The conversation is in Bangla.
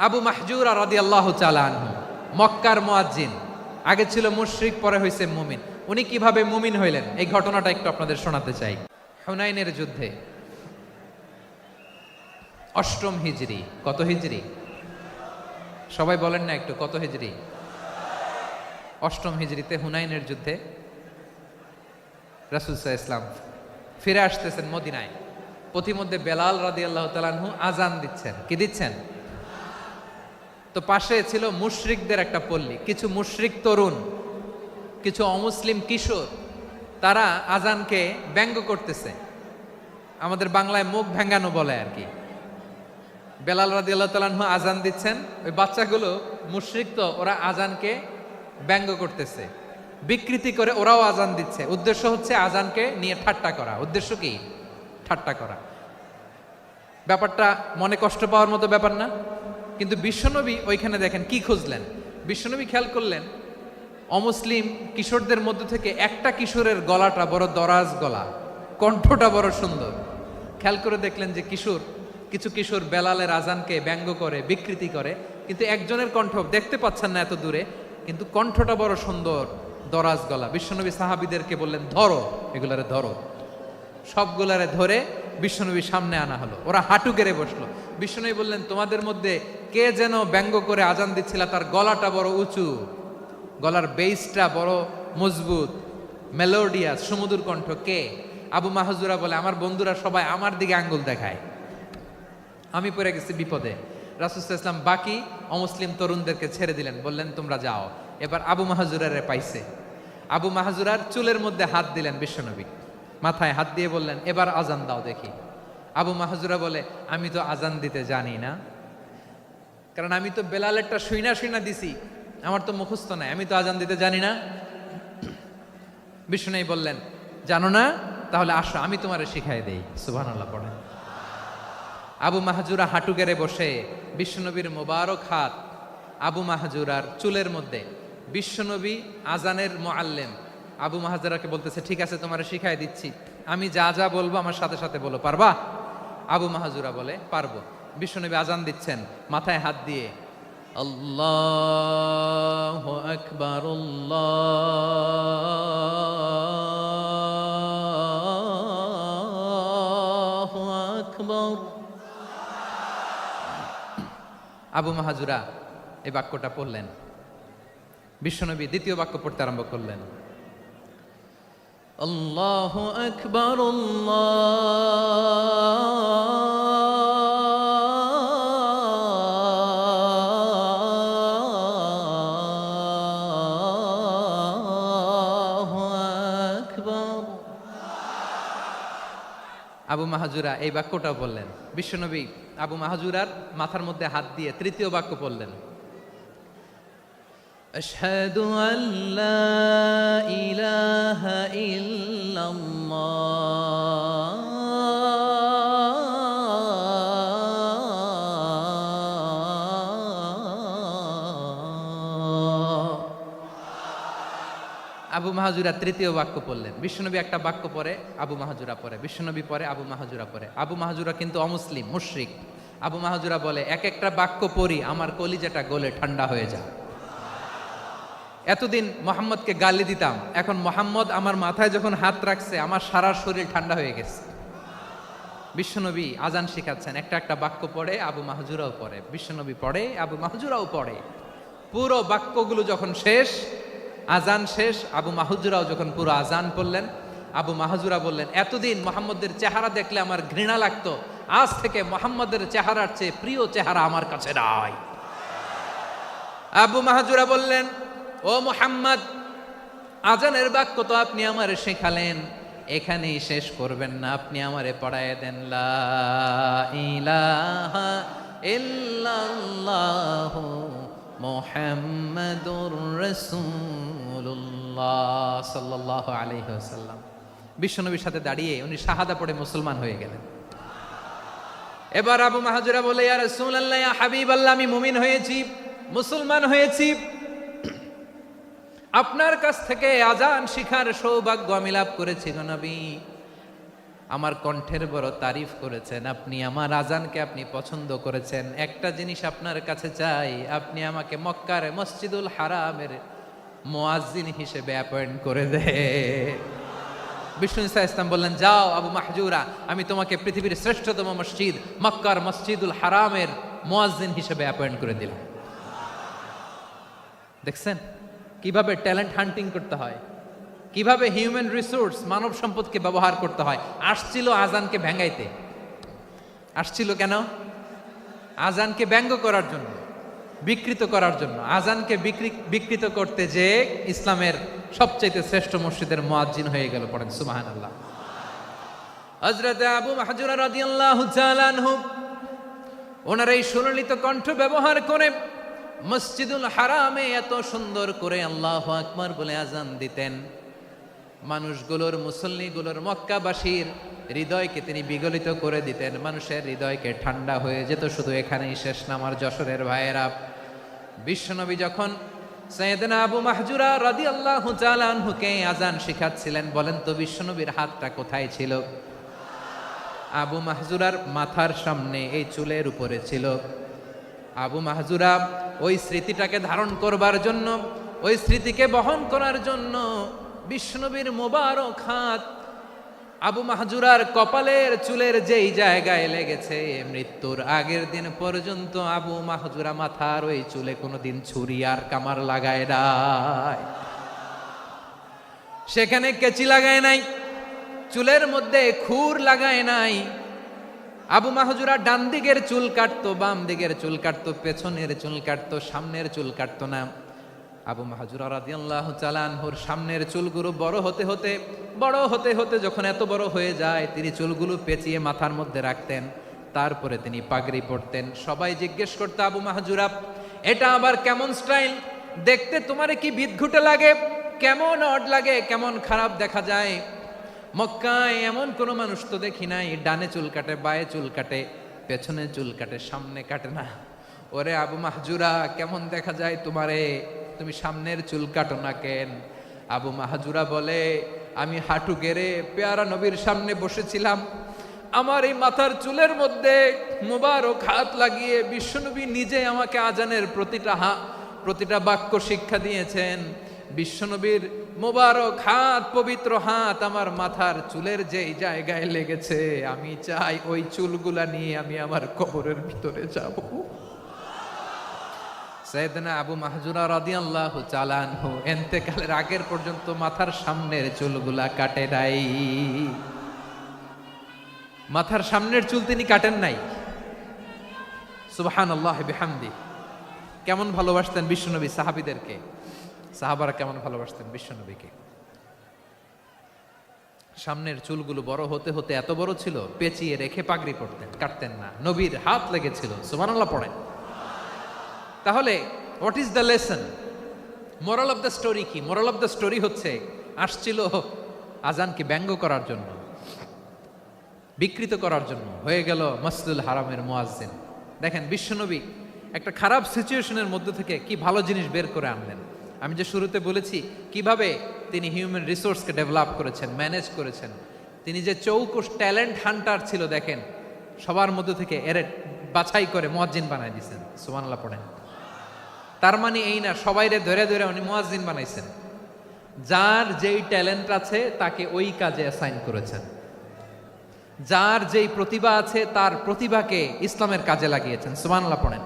আবু মাহজুরা রাদিয়াল্লাহু তাআলা আনহু, মক্কার মুয়াজ্জিন, আগে ছিল মুশরিক, পরে হইছে মুমিন। উনি কিভাবে মুমিন হইলেন এই ঘটনাটা একটু আপনাদের শোনাতে চাই। হুনাইনের যুদ্ধে, অষ্টম হিজরি, কত হিজরি সবাই বলেন না একটু, কত হিজরি? অষ্টম হিজরিতে হুনাইনের যুদ্ধে রাসূল সাল্লাল্লাহু আলাইহি ওয়াসাল্লাম ফিরে আসতেছেন মদিনায়। পথিমধ্যে বেলাল রাদিয়াল্লাহু তাআলা আনহু আজান দিচ্ছেন। কি দিচ্ছেন? তো পাশে ছিল মুশরিকদের একটা পল্লী, কিছু মুশরিক তরুণ, কিছু অমুসলিম কিশোর, তারা আজানকে ব্যঙ্গ করতেছে। আমাদের বাংলায় মুখ ভেঙ্গানো বলে আর কি। বেলাল রাদিয়াল্লাহু তাআলা আনহু আজান দিচ্ছেন, ওই বাচ্চাগুলো মুশরিক, তো ওরা আজানকে ব্যঙ্গ করতেছে, বিকৃতি করে ওরাও আজান দিচ্ছে। উদ্দেশ্য হচ্ছে আজানকে নিয়ে ঠাট্টা করা। উদ্দেশ্য কি? ঠাট্টা করা। ব্যাপারটা মনে কষ্ট পাওয়ার মতো ব্যাপার না? কিন্তু বিশ্বনবী ওইখানে দেখেন কি খুঁজলেন। বিশ্বনবী খেয়াল করলেন অমুসলিম কিশোরদের মধ্য থেকে একটা কিশোরের গলাটা বড় দরাজ গলা, কণ্ঠটা বড় সুন্দর। খেয়াল করে দেখলেন যে কিছু কিশোর বেলালের আজানকে ব্যঙ্গ করে, বিকৃতি করে, কিন্তু একজনের কণ্ঠ দেখতে পাচ্ছেন না এত দূরে, কিন্তু কণ্ঠটা বড় সুন্দর, দরাজ গলা। বিশ্বনবী সাহাবীদেরকে বললেন, ধরো এগুলারে, ধরো। সবগুলারে ধরে বিশ্বনবীর সামনে আনা হলো। ওরা হাঁটু গেড়ে বসলো। বিশ্বনবী বললেন, তোমাদের মধ্যে কে যেন ব্যঙ্গ করে আজান দিচ্ছিল, তার গলাটা বড় উঁচু, গলার বেসটা বড় মজবুত, মেলোডিয়াস, সুমধুর কণ্ঠ। কে? আবু মাহজুরা বলে, আমার বন্ধুরা সবাই আমার দিকে আঙ্গুল দেখায়, আমি পড়ে গেছি বিপদে। রাসূল সাল্লাল্লাহু আলাইহি ওয়াসাল্লাম বাকি অমুসলিম তরুণদেরকে ছেড়ে দিলেন, বললেন তোমরা যাও। এবার আবু মাহজুরারে পাইছে। আবু মাহজুরার চুলের মধ্যে হাত দিলেন বিশ্বনবী, মাথায় হাত দিয়ে বললেন, এবার আজান দাও দেখি। আবু মাহজুরা বলে, আমি তো আজান দিতে জানি না, কারণ আমি তো বেলালেরটা শুইনা দিছি, আমার তো মুখস্থ নাই, আমি তো আজান দিতে জানি না। বিশ্বনবী বললেন, জানো না? তাহলে আসো, আমি তোমারে শিখাই দেই। সুবহানাল্লাহ পড়েন। আবু মাহজুরা হাঁটু গেড়ে বসে, বিশ্বনবীর মোবারক হাত আবু মাহজুরার চুলের মধ্যে। বিশ্বনবী আজানের মুআল্লিম আবু মাহজুরাকে বলতেছে, ঠিক আছে তোমারে শিখাই দিচ্ছি, আমি যা যা বলবো আমার সাথে সাথে বলো, পারবা? আবু মাহজুরা বলে, পারবো। বিশ্বনবী আজান দিচ্ছেন মাথায় হাত দিয়ে, আল্লাহু আকবার, আল্লাহু আকবার। আবু মাহজুরা এই বাক্যটা পড়লেন। বিশ্বনবী দ্বিতীয় বাক্য পড়তে আরম্ভ করলেন, আল্লাহু আকবার, আল্লাহু আকবার। আবু মাহজুরা এই বাক্যটা বললেন। বিশ্বনবী আবু মাহজুরার মাথার মধ্যে হাত দিয়ে তৃতীয় বাক্য পড়লেন, আশহাদু আল্লা ইলাহা ইল্লাল্লাহ। আবু মাহজুরা তৃতীয় বাক্য পড়লেন। বিশ্বনবী একটা বাক্য পরে আবু মাহজুরা পরে, বিশ্বনবী পরে আবু মাহজুরা পরে। আবু মাহজুরা কিন্তু অমুসলিম, মুশরিক। আবু মাহজুরা বলে, এক একটা বাক্য পড়ি আমার কলিজাটা গলে ঠান্ডা হয়ে যায়। এতদিন মোহাম্মদকে গালি দিতাম, এখন মোহাম্মদ আমার মাথায় যখন হাত রাখছে আমার সারা শরীর ঠান্ডা হয়ে গেছে। বিশ্বনবী আজান শিখাচ্ছেন, একটা একটা বাক্য পড়ে আবু মাহজুরাও পড়ে, বিশ্বনবী পড়ে, আবু মাহজুরাও পড়ে। পুরো বাক্যগুলো যখন শেষ, আজান শেষ, আবু মাহজুরাও যখন পুরো আজান পড়লেন, আবু মাহজুরা বললেন, এতদিন মোহাম্মদের চেহারা দেখলে আমার ঘৃণা লাগতো, আজ থেকে মোহাম্মদের চেহারার চেয়ে প্রিয় চেহারা আমার কাছে নাই। আবু মাহজুরা বললেন, ও মুহাম্মদ, আজানের বাক্য তো আপনি আমারে শেখালেন, এখানেই শেষ করবেন না, আপনি আমারে পড়ায় দেন, লা ইলাহা ইল্লাল্লাহু মুহাম্মাদুর রাসূলুল্লাহ সাল্লাল্লাহু আলাইহি ওয়াসাল্লাম। বিশ্বনবীর সাথে দাঁড়িয়ে উনি শাহাদা পড়ে মুসলমান হয়ে গেলেন। এবার আবু মাহজুরা বলে, ইয়া রাসূলুল্লাহ, ইয়া হাবিবাল্লাহ, আমি মুমিন হয়েছি, মুসলমান হয়েছি, আপনার কাছ থেকে আজান শিখার সৌভাগ্য আমি লাভ করেছি গো নবী। আমার কণ্ঠের বড় তারিফ করেছেন, আপনি আমার আজানকে আপনি পছন্দ করেছেন। একটা জিনিস আপনার কাছে চাই, আপনি আমাকে মক্কার মসজিদুল হারামের মুয়াজ্জিন হিসেবে অ্যাপয়েন্ট করে দেন। বিষ্ণু ইসা ইসলাম বললেন, যাও আবু মাহজুরা, আমি তোমাকে পৃথিবীর শ্রেষ্ঠতম মসজিদ মক্কার মসজিদুল হারামের মুয়াজ্জিন হিসেবে অ্যাপয়েন্ট করে দিলাম। দেখছেন কিভাবে ট্যালেন্ট হান্টিং করতে হয়, কিভাবে হিউম্যান রিসোর্স মানব সম্পদকে ব্যবহার করতে হয়। আসছিল আজানকে ভেঙ্গাইতে, আসছিল কেন? আজানকে ব্যঙ্গ করার জন্য, বিকৃত করার জন্য। আজানকে বিকৃত করতে যে ইসলামের সবচাইতে শ্রেষ্ঠ মসজিদের মুয়াজ্জিন হয়ে গেল। পড়েন সুবহানাল্লাহ। হযরত আবু মাহজুরা রাদিয়াল্লাহু তাআলা আনহু ওনার এই সুললিত কণ্ঠ ব্যবহার করে মসজিদুল হারামে এত সুন্দর করে আল্লাহু আকবার বলে আজান দিতেন, মানুষগুলোর, মুসল্লিগুলোর, মক্কাবাসীর হৃদয়কে তিনি বিগলিত করে দিতেন। মানুষের হৃদয়কে ঠান্ডা হয়ে যেত। শুধু এখানেই শেষ না আমার যশোরের ভাইয়েরা, বিশ্বনবী যখন সাইয়েদনা আবু মাহজুরা রাদিয়াল্লাহু তাআলা আনহুকে আজান শিখাচ্ছিলেন, বলেন তো বিশ্বনবীর হাতটা কোথায় ছিল? আবু মাহজুরার মাথার সামনে, এই চুলের উপরে ছিল। আবু মাহজুরা ওই স্মৃতিটাকে ধারণ করবার জন্য, ওই স্মৃতিকে বহন করার জন্য বিশ্বনবীর মোবারক হাত আবু মাহজুরার কপালের চুলের যেই জায়গায় লেগেছে, মৃত্যুর আগের দিন পর্যন্ত আবু মাহজুরা মাথার ওই চুলে কোনোদিন ছুরি আর কামার লাগায় নাই, সেখানে কেচি লাগায় নাই, চুলের মধ্যে খুর লাগায় নাই। আবু মাহজুরা ডান দিকের চুল কাটতো, বাম দিকের চুল কাটতো, পেছনের চুল কাটতো, সামনের চুল কাটতো না। আবু মাহজুরা রাদিয়াল্লাহু তাআলা আনহুর সামনের চুলগুলো বড় হতে হতে যখন এত বড় হয়ে যায়, তিনি চুলগুলো পেঁচিয়ে মাথার মধ্যে রাখতেন, তারপরে তিনি পাগড়ি পরতেন। সবাই জিজ্ঞেস করতো, আবু মাহজুরা এটা আবার কেমন স্টাইল? দেখতে তোমারে কি বিদঘুটে লাগে, কেমন অড লাগে, কেমন খারাপ দেখা যায়। মক্কায় এমন কোনো মানুষ তো দেখি নাই, ডানে চুল কাটে, বায়ে চুল কাটে, পেছনে চুল কাটে, সামনে কাটে না। ওরে আবু মাহজুরা কেমন দেখা যায় তোমারে, তুমি সামনের চুল কাটো না কেন? আবু মাহজুরা বলে, আমি হাঁটু গেড়ে পেয়ারা নবীর সামনে বসেছিলাম, আমার এই মাথার চুলের মধ্যে মুবারক হাত লাগিয়ে বিশ্বনবী নিজে আমাকে আজানের প্রতিটা বাক্য শিক্ষা দিয়েছেন। বিশ্বনবীর মোবারক হাত, পবিত্র হাত আমার মাথার চুলের যেই জায়গায় লেগেছে, আমি চাই ওই চুলগুলা নিয়ে আমি আমার কবরের ভিতরে যাব। সাইয়েদনা আবু মাহজুরা রাদিয়াল্লাহু তাআলা আনহু ইন্তেকালের আগের পর্যন্ত মাথার সামনের চুলগুলা কাটে নাই। মাথার সামনের চুল তিনি কাটেন নাই। সুবহানাল্লাহ বিহামদি। কেমন ভালোবাসতেন বিশ্বনবী সাহাবীদেরকে, সাহাবারা কেমন ভালোবাসতেন বিশ্বনবীকে। সামনের চুলগুলো বড় হতে হতে এত বড় ছিল, পেঁচিয়ে রেখে পাগড়ি পরতেন, কাটতেন না। নবীর হাত লেগেছিল। সুবহানাল্লাহ পড়েন। তাহলে what is the lesson, moral of the story কি? মোরাল অফ দ্য স্টোরি হচ্ছে, আসছিল আজানকে ব্যঙ্গ করার জন্য, বিকৃত করার জন্য, হয়ে গেল মসজিদুল হারামের মুয়াজ্জিন। দেখেন বিশ্বনবী একটা খারাপ সিচুয়েশনের মধ্যে থেকে কি ভালো জিনিস বের করে আনলেন। আমি যে শুরুতে বলেছি কিভাবে তিনি হিউম্যান রিসোর্সকে ডেভেলপ করেছেন, ম্যানেজ করেছেন। তিনি যে চৌকুশ ট্যালেন্ট হান্টার ছিল, দেখেন সবার মধ্যে থেকে এর বাছাই করে মুয়াজ্জিন বানাই দিয়েছেন। সুবহানাল্লাহ পড়েন। তার মানে এই না সবাইরে ধরে ধরে উনি মুয়াজ্জিন বানাইছেন। যার যেই ট্যালেন্ট আছে তাকে ওই কাজে অ্যাসাইন করেছেন। যার যেই প্রতিভা আছে তার প্রতিভাকে ইসলামের কাজে লাগিয়েছেন। সুবহানাল্লাহ পড়েন।